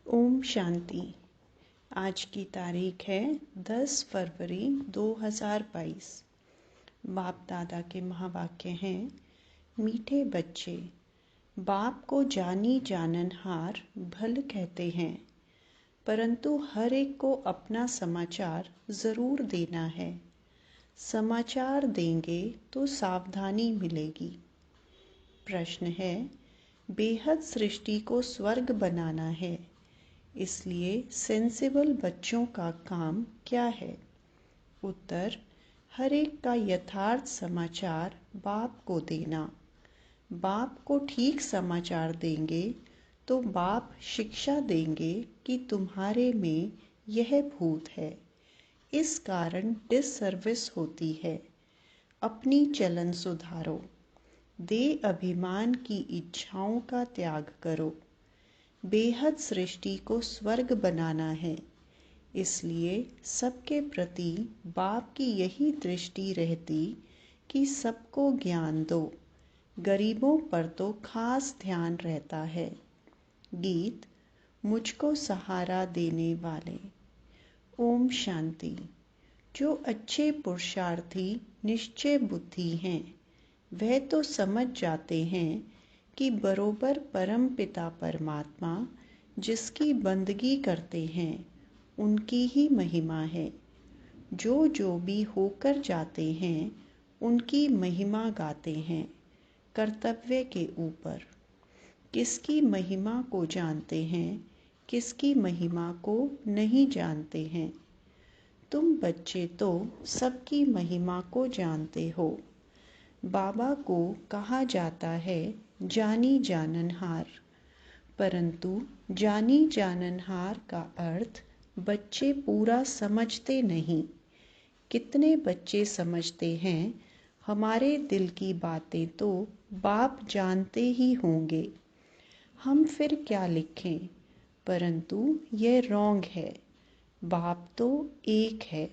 ओम शांति। आज की तारीख है 10 फरवरी 2022। बाप दादा के महावाक्य हैं, मीठे बच्चे, बाप को जानी जाननहार भल कहते हैं, परंतु हर एक को अपना समाचार ज़रूर देना है। समाचार देंगे तो सावधानी मिलेगी। प्रश्न है, बेहद सृष्टि को स्वर्ग बनाना है, इसलिए सेंसिबल बच्चों का काम क्या है? उत्तर, हर एक का यथार्थ समाचार बाप को देना। बाप को ठीक समाचार देंगे तो बाप शिक्षा देंगे कि तुम्हारे में यह भूत है, इस कारण डिससर्विस होती है। अपनी चलन सुधारो, दे अभिमान की इच्छाओं का त्याग करो। बेहद सृष्टि को स्वर्ग बनाना है, इसलिए सबके प्रति बाप की यही दृष्टि रहती कि सबको ज्ञान दो। गरीबों पर तो खास ध्यान रहता है। गीत, मुझको सहारा देने वाले। ओम शांति। जो अच्छे पुरुषार्थी निश्चय बुद्धि हैं, वह तो समझ जाते हैं कि बरोबर परम पिता परमात्मा जिसकी बंदगी करते हैं उनकी ही महिमा है। जो जो भी होकर जाते हैं उनकी महिमा गाते हैं कर्तव्य के ऊपर। किसकी महिमा को जानते हैं, किसकी महिमा को नहीं जानते हैं। तुम बच्चे तो सबकी महिमा को जानते हो। बाबा को कहा जाता है जानी जाननहार, परंतु जानी जाननहार का अर्थ बच्चे पूरा समझते नहीं। कितने बच्चे समझते हैं हमारे दिल की बातें तो बाप जानते ही होंगे, हम फिर क्या लिखें, परंतु यह रॉन्ग है। बाप तो एक है।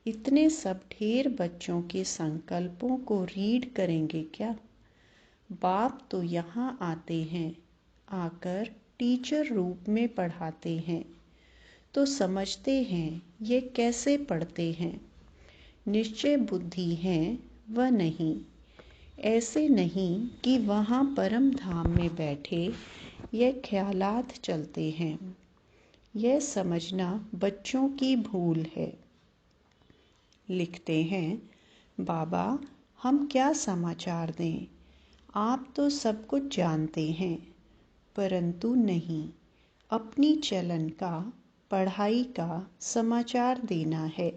इतने सब ढेर बच्चों के संकल्पों को रीड करेंगे क्या? बाप तो यहाँ आते हैं, आकर टीचर रूप में पढ़ाते हैं, तो समझते हैं ये कैसे पढ़ते हैं। निश्चय बुद्धि है व नहीं। ऐसे नहीं कि वहाँ परम धाम में बैठे ये ख्यालात चलते हैं। यह समझना बच्चों की भूल है। लिखते हैं, बाबा हम क्या समाचार दें? आप तो सब कुछ जानते हैं, परंतु नहीं, अपनी चलन का, पढ़ाई का समाचार देना है।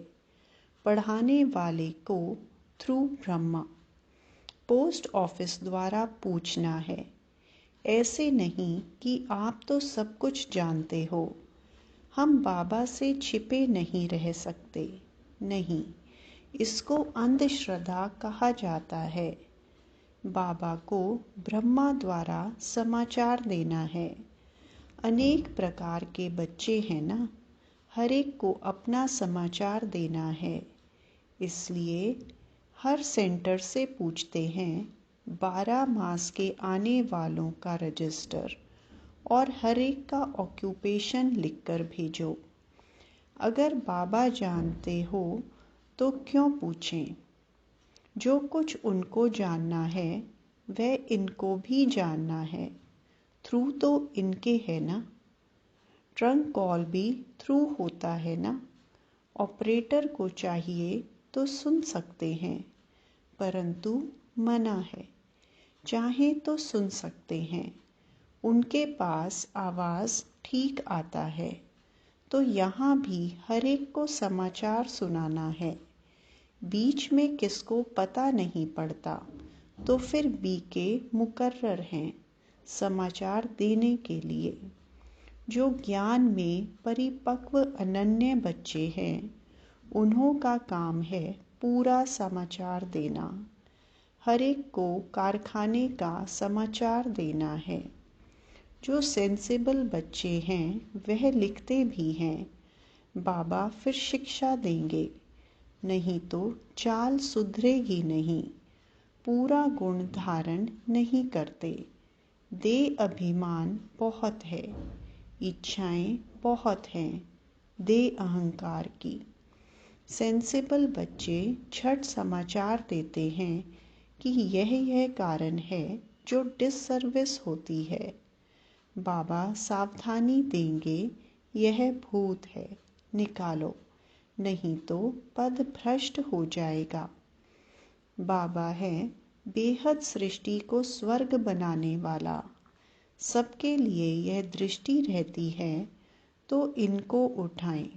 पढ़ाने वाले को थ्रू ब्रह्मा, पोस्ट ऑफिस द्वारा पूछना है। ऐसे नहीं कि आप तो सब कुछ जानते हो। हम बाबा से छिपे नहीं रह सकते। नहीं, इसको अंधश्रद्धा कहा जाता है। बाबा को ब्रह्मा द्वारा समाचार देना है। अनेक प्रकार के बच्चे हैं ना, हर एक को अपना समाचार देना है। इसलिए हर सेंटर से पूछते हैं 12 मास के आने वालों का रजिस्टर और हर एक का ऑक्यूपेशन लिखकर भेजो। अगर बाबा जानते हो तो क्यों पूछें? जो कुछ उनको जानना है वह इनको भी जानना है। थ्रू तो इनके है ना। ट्रंक कॉल भी थ्रू होता है ना। ऑपरेटर को चाहिए तो सुन सकते हैं, परंतु मना है। चाहे तो सुन सकते हैं, उनके पास आवाज़ ठीक आता है। तो यहाँ भी हर एक को समाचार सुनाना है। बीच में किसको पता नहीं पड़ता, तो फिर बीके मुकर्रर हैं समाचार देने के लिए। जो ज्ञान में परिपक्व अनन्य बच्चे हैं, उन्हों का काम है पूरा समाचार देना। हर एक को कारखाने का समाचार देना है। जो सेंसिबल बच्चे हैं वह लिखते भी हैं। बाबा फिर शिक्षा देंगे, नहीं तो चाल सुधरेगी नहीं। पूरा गुण धारण नहीं करते। दे अभिमान बहुत है, इच्छाएं बहुत हैं, दे अहंकार की। सेंसिबल बच्चे झट समाचार देते हैं कि यह कारण है जो डिससर्विस होती है। बाबा सावधानी देंगे, यह भूत है, निकालो, नहीं तो पद भ्रष्ट हो जाएगा। बाबा है बेहद सृष्टि को स्वर्ग बनाने वाला। सबके लिए यह दृष्टि रहती है तो इनको उठाएं।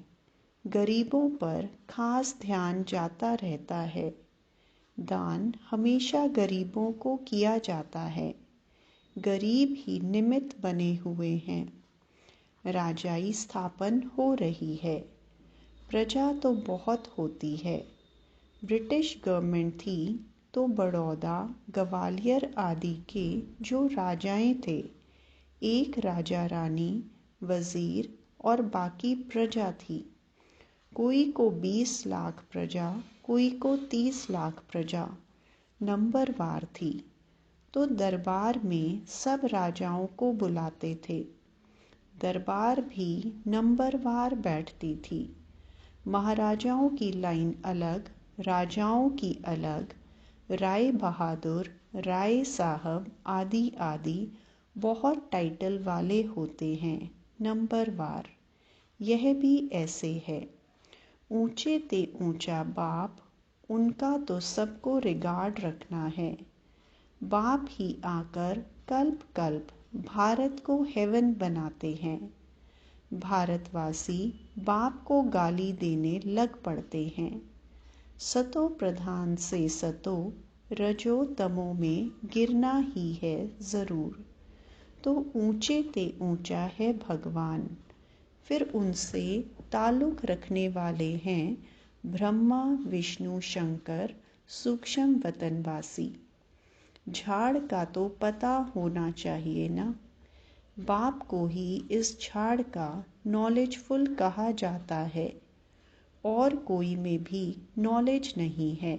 गरीबों पर खास ध्यान जाता रहता है। दान हमेशा गरीबों को किया जाता है। गरीब ही निमित्त बने हुए हैं। राजाई स्थापन हो रही है। प्रजा तो बहुत होती है। ब्रिटिश गवर्नमेंट थी तो बड़ौदा, ग्वालियर आदि के जो राजाएं थे, एक राजा रानी, वजीर और बाकी प्रजा थी। कोई को 20 लाख प्रजा, कोई को 30 लाख प्रजा नंबरवार थी। तो दरबार में सब राजाओं को बुलाते थे। दरबार भी नंबरवार बैठती थी। महाराजाओं की लाइन अलग, राजाओं की अलग, राय बहादुर, राय साहब आदि आदि बहुत टाइटल वाले होते हैं, नंबरवार। यह भी ऐसे है। ऊंचे ते ऊंचा बाप, उनका तो सबको रिगार्ड रखना है। बाप ही आकर कल्प कल्प भारत को हेवन बनाते हैं। भारतवासी बाप को गाली देने लग पड़ते हैं। सतो प्रधान से सतो, रजो तमो में गिरना ही है ज़रूर। तो ऊंचे ते ऊंचा है भगवान। फिर उनसे ताल्लुक़ रखने वाले हैं ब्रह्मा, विष्णु, शंकर, सूक्ष्म वतनवासी। झाड़ का तो पता होना चाहिए ना। बाप को ही इस झाड़ का नॉलेजफुल कहा जाता है और कोई में भी नॉलेज नहीं है।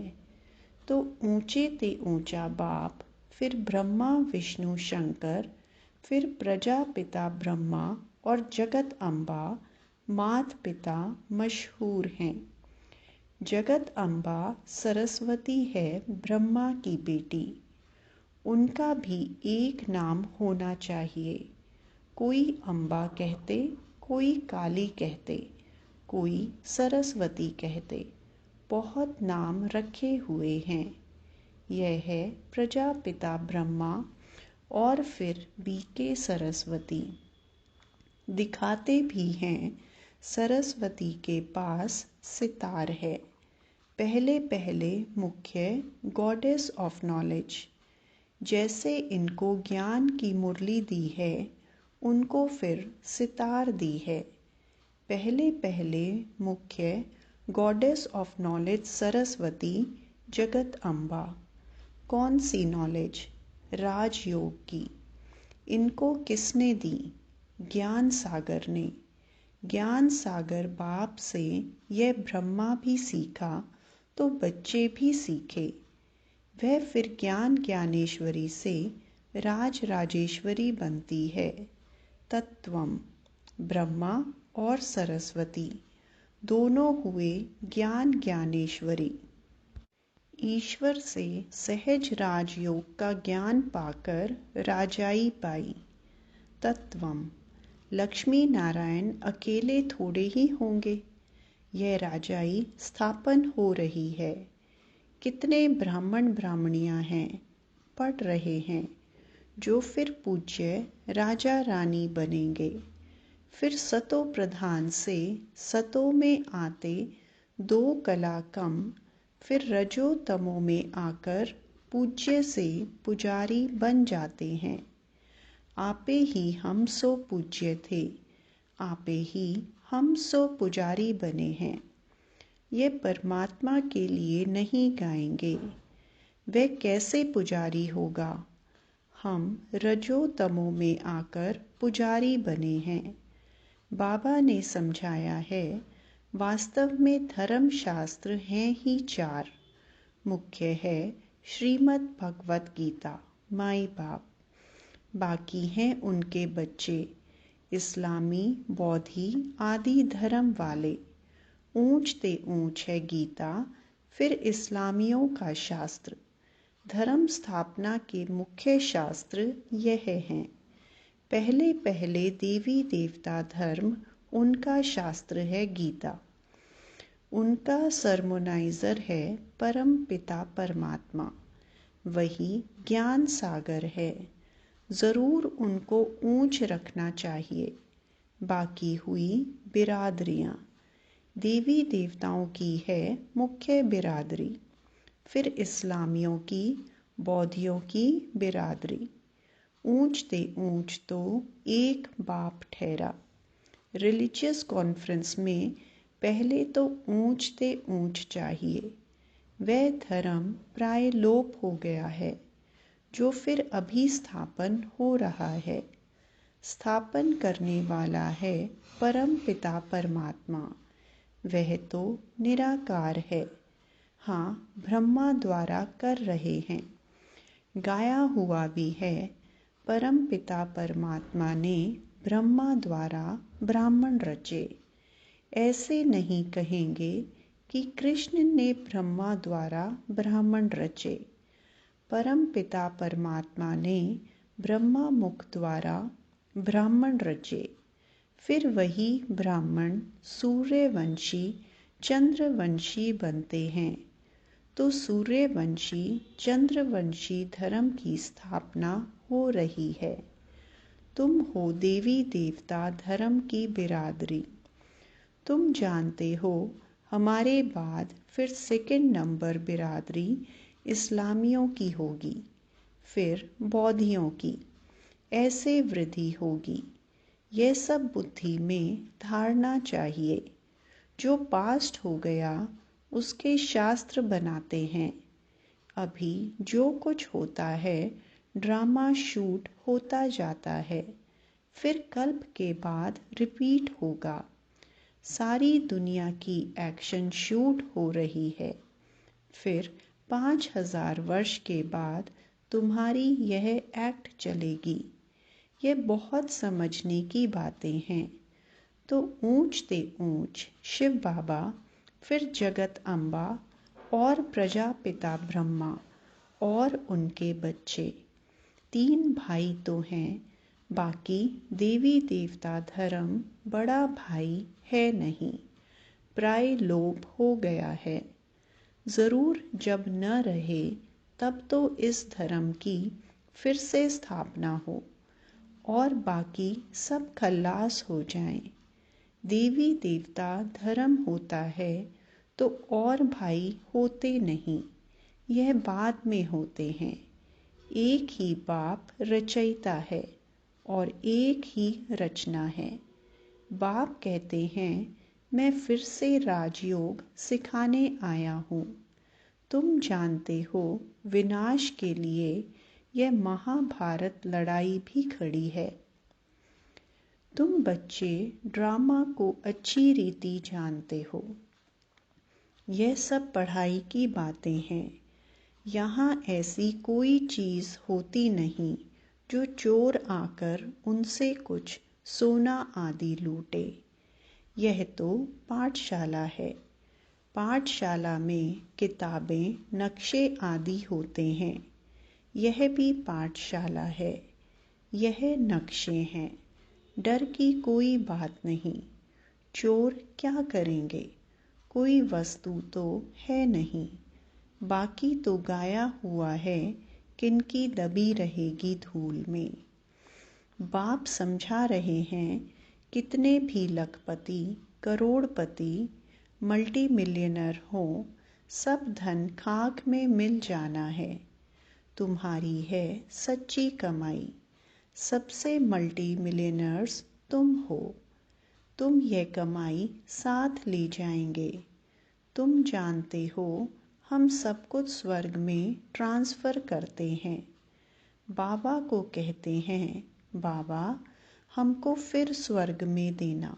तो ऊंचे ते ऊंचा बाप, फिर ब्रह्मा, विष्णु, शंकर, फिर प्रजापिता ब्रह्मा और जगत अम्बा, मात पिता मशहूर हैं। जगत अम्बा सरस्वती है ब्रह्मा की बेटी। उनका भी एक नाम होना चाहिए। कोई अम्बा कहते, कोई काली कहते, कोई सरस्वती कहते। बहुत नाम रखे हुए हैं। यह है प्रजापिता ब्रह्मा और फिर बीके सरस्वती। दिखाते भी हैं सरस्वती के पास सितार है। पहले पहले मुख्य गॉडेस ऑफ नॉलेज। जैसे इनको ज्ञान की मुरली दी है, उनको फिर सितार दी है। पहले पहले मुख्य गॉडेस ऑफ नॉलेज सरस्वती, जगत अम्बा। कौन सी नॉलेज? राजयोग की। इनको किसने दी? ज्ञान सागर ने। ज्ञान सागर बाप से यह ब्रह्मा भी सीखा तो बच्चे भी सीखे। वह फिर ज्ञान ज्ञानेश्वरी से राज राजेश्वरी बनती है। तत्वम। ब्रह्मा और सरस्वती दोनों हुए ज्ञान ज्ञानेश्वरी। ईश्वर से सहज राजयोग का ज्ञान पाकर राजाई पाई। तत्वम। लक्ष्मी नारायण अकेले थोड़े ही होंगे। यह राजाई स्थापन हो रही है। कितने ब्राह्मण ब्राह्मणियां हैं, पढ़ रहे हैं, जो फिर पूज्य राजा रानी बनेंगे। फिर सतो प्रधान से सतो में आते दो कला कम, फिर रजो तमो में आकर पूज्य से पुजारी बन जाते हैं। आपे ही हम सो पूज्य थे, आपे ही हम सो पुजारी बने हैं। ये परमात्मा के लिए नहीं गाएंगे। वह कैसे पुजारी होगा? हम रजो तमो में आकर पुजारी बने हैं। बाबा ने समझाया है, वास्तव में धर्म शास्त्र हैं ही 4। मुख्य है श्रीमद् भगवत गीता, माई बाप। बाकी हैं उनके बच्चे। इस्लामी, बौद्धि आदि धर्म वाले। ऊंच ते ऊंच है गीता, फिर इस्लामियों का शास्त्र। धर्म स्थापना के मुख्य शास्त्र यह हैं। पहले पहले देवी देवता धर्म, उनका शास्त्र है गीता। उनका सरमोनाइजर है परम पिता परमात्मा, वही ज्ञान सागर है। ज़रूर उनको ऊंच रखना चाहिए। बाकी हुई बिरादरियाँ। देवी देवताओं की है मुख्य बिरादरी, फिर इस्लामियों की, बौद्धियों की बिरादरी। ऊंच ते ऊंच तो एक बाप ठहरा। रिलीजियस कॉन्फ्रेंस में पहले तो ऊंच ते ऊंच चाहिए। वह धर्म प्राय लोप हो गया है, जो फिर अभी स्थापन हो रहा है। स्थापन करने वाला है परम पिता परमात्मा, वह तो निराकार है। हाँ, ब्रह्मा द्वारा कर रहे हैं। गाया हुआ भी है, परम पिता परमात्मा ने ब्रह्मा द्वारा ब्राह्मण रचे। ऐसे नहीं कहेंगे कि कृष्ण ने ब्रह्मा द्वारा ब्राह्मण रचे। परम पिता परमात्मा ने ब्रह्मा मुख द्वारा ब्राह्मण रचे। फिर वही ब्राह्मण सूर्यवंशी, चंद्रवंशी बनते हैं। तो सूर्यवंशी, चंद्रवंशी धर्म की स्थापना हो रही है। तुम हो देवी देवता धर्म की बिरादरी। तुम जानते हो हमारे बाद फिर सेकंड नंबर बिरादरी इस्लामियों की होगी, फिर बौद्धियों की। ऐसे वृद्धि होगी। यह सब बुद्धि में धारणा चाहिए। जो पास्ट हो गया उसके शास्त्र बनाते हैं। अभी जो कुछ होता है ड्रामा शूट होता जाता है, फिर कल्प के बाद रिपीट होगा। सारी दुनिया की एक्शन शूट हो रही है। फिर 5000 वर्ष के बाद तुम्हारी यह एक्ट चलेगी। ये बहुत समझने की बातें हैं। तो ऊंच ते ऊंच शिव बाबा, फिर जगत अम्बा और प्रजापिता ब्रह्मा और उनके बच्चे। 3 भाई तो हैं, बाकी देवी देवता धर्म बड़ा भाई है नहीं, प्राय लोप हो गया है। ज़रूर जब न रहे तब तो इस धर्म की फिर से स्थापना हो और बाकी सब खल्लास हो जाएं। देवी देवता धर्म होता है तो और भाई होते नहीं, यह बाद में होते हैं। एक ही बाप रचयिता है और एक ही रचना है। बाप कहते हैं मैं फिर से राजयोग सिखाने आया हूँ। तुम जानते हो विनाश के लिए यह महाभारत लड़ाई भी खड़ी है। तुम बच्चे ड्रामा को अच्छी रीति जानते हो। यह सब पढ़ाई की बातें हैं। यहाँ ऐसी कोई चीज़ होती नहीं जो चोर आकर उनसे कुछ सोना आदि लूटे। यह तो पाठशाला है। पाठशाला में किताबें, नक्शे आदि होते हैं। यह भी पाठशाला है। यह नक्शे हैं। डर की कोई बात नहीं। चोर क्या करेंगे? कोई वस्तु तो है नहीं। बाकी तो गाया हुआ है किनकी दबी रहेगी धूल में। बाप समझा रहे हैं कितने भी लखपति, करोड़पति, मल्टी मिलियनर हों, सब धन खाक में मिल जाना है। तुम्हारी है सच्ची कमाई। सबसे मल्टी मिलियनर्स तुम हो। तुम यह कमाई साथ ले जाएंगे। तुम जानते हो हम सब कुछ स्वर्ग में ट्रांसफ़र करते हैं। बाबा को कहते हैं बाबा हमको फिर स्वर्ग में देना,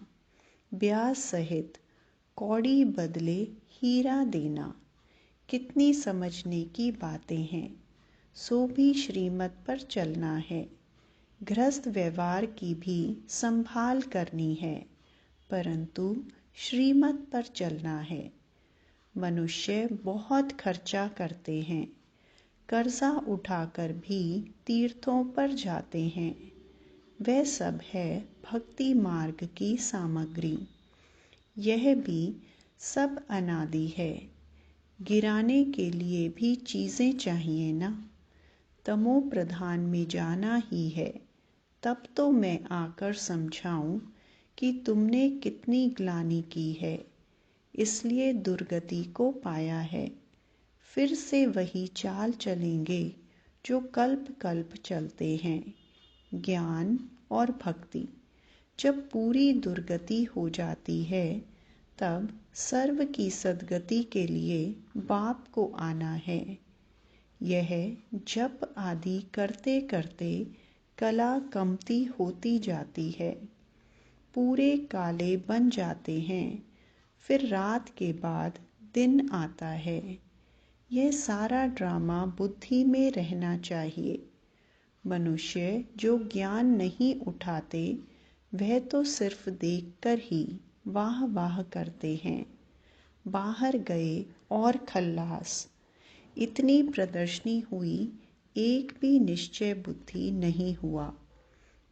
ब्याज सहित, कौड़ी बदले हीरा देना। कितनी समझने की बातें हैं। सो भी श्रीमत पर चलना है। गृहस्थ व्यवहार की भी संभाल करनी है, परंतु श्रीमत पर चलना है। मनुष्य बहुत खर्चा करते हैं, कर्जा उठाकर भी तीर्थों पर जाते हैं। वह सब है भक्ति मार्ग की सामग्री। यह भी सब अनादि है। गिराने के लिए भी चीज़ें चाहिए ना। तमो प्रधान में जाना ही है, तब तो मैं आकर समझाऊं कि तुमने कितनी ग्लानि की है, इसलिए दुर्गति को पाया है। फिर से वही चाल चलेंगे जो कल्प कल्प चलते हैं। ज्ञान और भक्ति जब पूरी दुर्गति हो जाती है, तब सर्व की सद्गति के लिए बाप को आना है। यह जप आदि करते करते कला कमती होती जाती है। पूरे काले बन जाते हैं, फिर रात के बाद दिन आता है। यह सारा ड्रामा बुद्धि में रहना चाहिए। मनुष्य जो ज्ञान नहीं उठाते, वह तो सिर्फ देखकर ही वाह वाह करते हैं। बाहर गए और खल्लास। इतनी प्रदर्शनी हुई, एक भी निश्चय बुद्धि नहीं हुआ।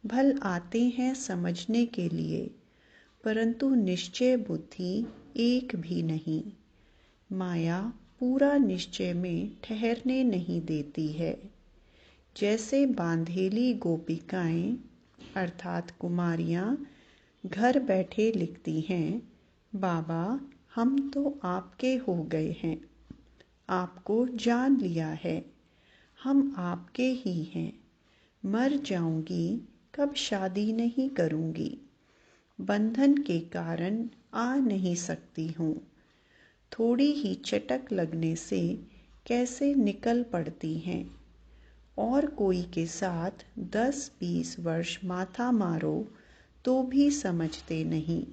भल आते हैं समझने के लिए, परंतु निश्चय बुद्धि एक भी नहीं। माया पूरा निश्चय में ठहरने नहीं देती है। जैसे बांधेली गोपिकाएं अर्थात कुमारियां घर बैठे लिखती हैं, बाबा हम तो आपके हो गए हैं, आपको जान लिया है, हम आपके ही हैं। मर जाऊंगी, कब शादी नहीं करूंगी, बंधन के कारण आ नहीं सकती हूँ। थोड़ी ही चटक लगने से कैसे निकल पड़ती हैं। और कोई के साथ 10-20 वर्ष माथा मारो तो भी समझते नहीं।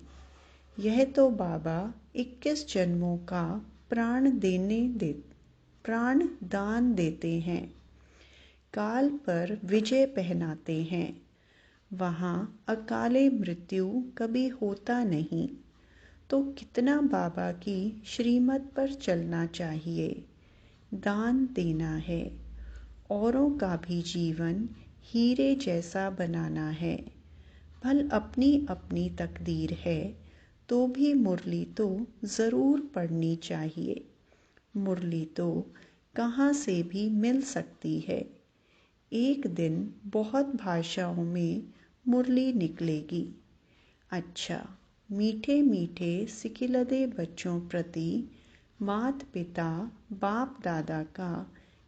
यह तो बाबा 21 जन्मों का प्राण दान देते हैं, काल पर विजय पहनाते हैं। वहाँ अकाले मृत्यु कभी होता नहीं। तो कितना बाबा की श्रीमत पर चलना चाहिए, दान देना है, औरों का भी जीवन हीरे जैसा बनाना है। भल अपनी अपनी तकदीर है, तो भी मुरली तो ज़रूर पढ़नी चाहिए। मुरली तो कहाँ से भी मिल सकती है। एक दिन बहुत भाषाओं में मुरली निकलेगी। अच्छा, मीठे मीठे सिकिलदे बच्चों प्रति मात पिता बाप दादा का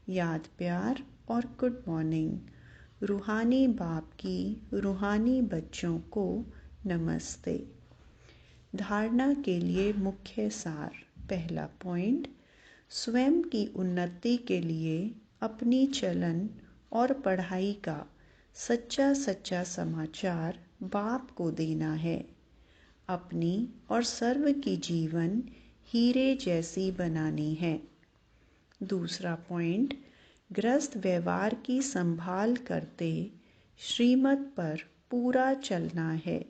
याद प्यार और गुड मॉर्निंग। रूहानी बाप की रूहानी बच्चों को नमस्ते। धारणा के लिए मुख्य सार। पहला पॉइंट, स्वयं की उन्नति के लिए अपनी चलन और पढ़ाई का सच्चा सच्चा समाचार बाप को देना है। अपनी और सर्व की जीवन हीरे जैसी बनानी है। दूसरा पॉइंट, गृहस्थ व्यवहार की संभाल करते श्रीमत पर पूरा चलना है।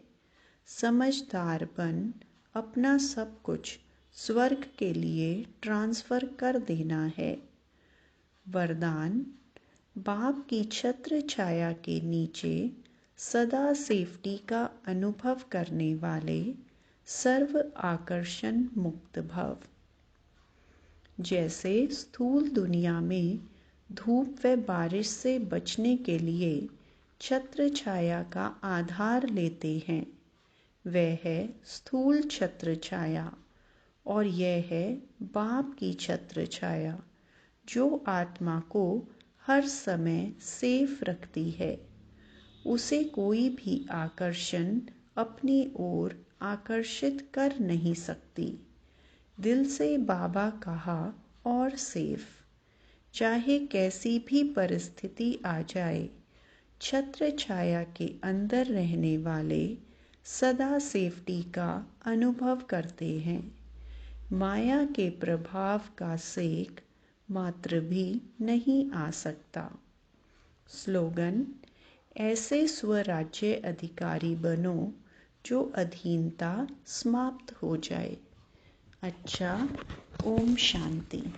समझदार बन अपना सब कुछ स्वर्ग के लिए ट्रांसफ़र कर देना है। वरदान, बाप की छत्र छाया के नीचे सदा सेफ्टी का अनुभव करने वाले सर्व आकर्षण मुक्त भव। जैसे स्थूल दुनिया में धूप व बारिश से बचने के लिए छत्र छाया का आधार लेते हैं, वह है स्थूल छत्र छाया, और यह है बाप की छत्र छाया जो आत्मा को हर समय सेफ रखती है। उसे कोई भी आकर्षण अपनी ओर आकर्षित कर नहीं सकती। दिल से बाबा कहा और सेफ। चाहे कैसी भी परिस्थिति आ जाए, छत्र छाया के अंदर रहने वाले सदा सेफ्टी का अनुभव करते हैं। माया के प्रभाव का सेक मात्र भी नहीं आ सकता। स्लोगन, ऐसे स्वराज्य अधिकारी बनो जो अधीनता समाप्त हो जाए। अच्छा, ओम शांति।